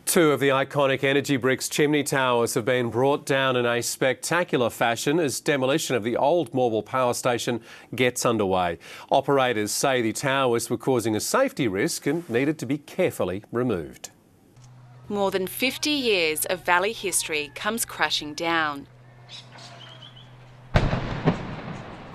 Two of the iconic energy bricks chimney towers have been brought down in a spectacular fashion as demolition of the old Morwell Power Station gets underway. Operators say the towers were causing a safety risk and needed to be carefully removed. More than 50 years of valley history comes crashing down.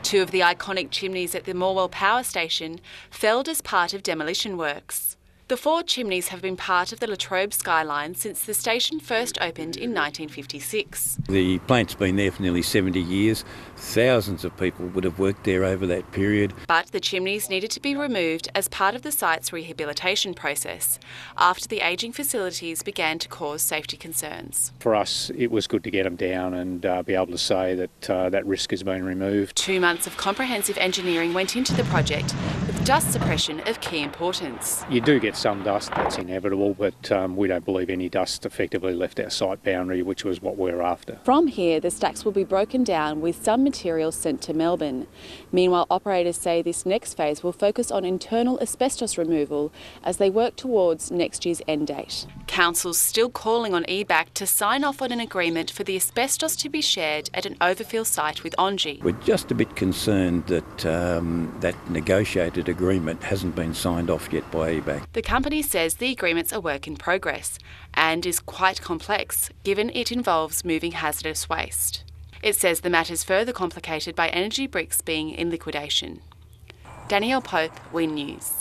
Two of the iconic chimneys at the Morwell Power Station felled as part of demolition works. The four chimneys have been part of the Latrobe skyline since the station first opened in 1956. The plant's been there for nearly 70 years. Thousands of people would have worked there over that period. But the chimneys needed to be removed as part of the site's rehabilitation process after the ageing facilities began to cause safety concerns. For us, it was good to get them down and be able to say that that risk has been removed. 2 months of comprehensive engineering went into the project with dust suppression of key importance. You do get some dust, that's inevitable, but we don't believe any dust effectively left our site boundary, which was what we were after. From here, the stacks will be broken down with some materials sent to Melbourne. Meanwhile, operators say this next phase will focus on internal asbestos removal as they work towards next year's end date. Council's still calling on EBAC to sign off on an agreement for the asbestos to be shared at an overfill site with DUNGEY. We're just a bit concerned that that negotiated agreement hasn't been signed off yet by EBAC. The company says the agreement's a work in progress and is quite complex given it involves moving hazardous waste. It says the matter's further complicated by energy bricks being in liquidation. DANIELLE, WIN News.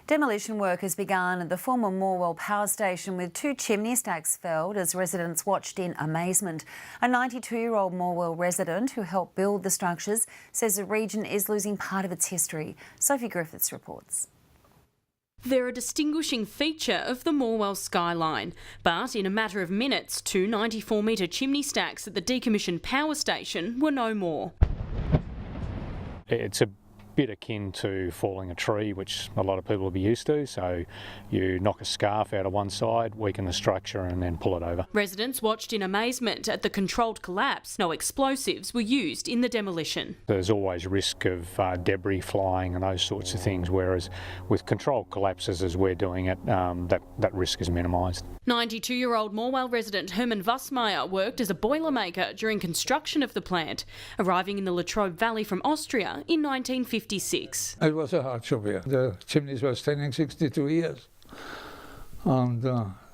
Demolition work has begun at the former Morwell Power Station with two chimney stacks felled as residents watched in amazement. A 92-year-old Morwell resident who helped build the structures says the region is losing part of its history. Sophie Griffiths reports. They're a distinguishing feature of the Morwell skyline, but in a matter of minutes, two 94-metre chimney stacks at the decommissioned power station were no more. It's a bit akin to falling a tree, which a lot of people will be used to. So you knock a scarf out of one side, weaken the structure and then pull it over. Residents watched in amazement at the controlled collapse. No explosives were used in the demolition. There's always risk of debris flying and those sorts of things, whereas with controlled collapses as we're doing it, that risk is minimised. 92-year-old Morwell resident HERMANN worked as a boilermaker during construction of the plant, arriving in the Latrobe Valley from Austria in 1956. It was a hard job here. The chimneys were standing 62 years and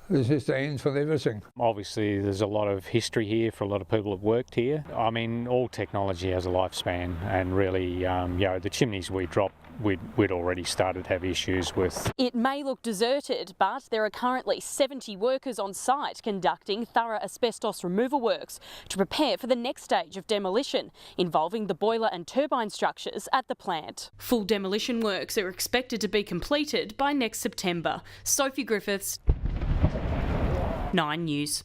this is the end for everything. Obviously there's a lot of history here for a lot of people who've worked here. I mean, all technology has a lifespan and really, the chimneys we dropped, we'd already started to have issues with. It may look deserted, but there are currently 70 workers on site conducting thorough asbestos removal works to prepare for the next stage of demolition, involving the boiler and turbine structures at the plant. Full demolition works are expected to be completed by next September. Sophie Griffiths, 9 News.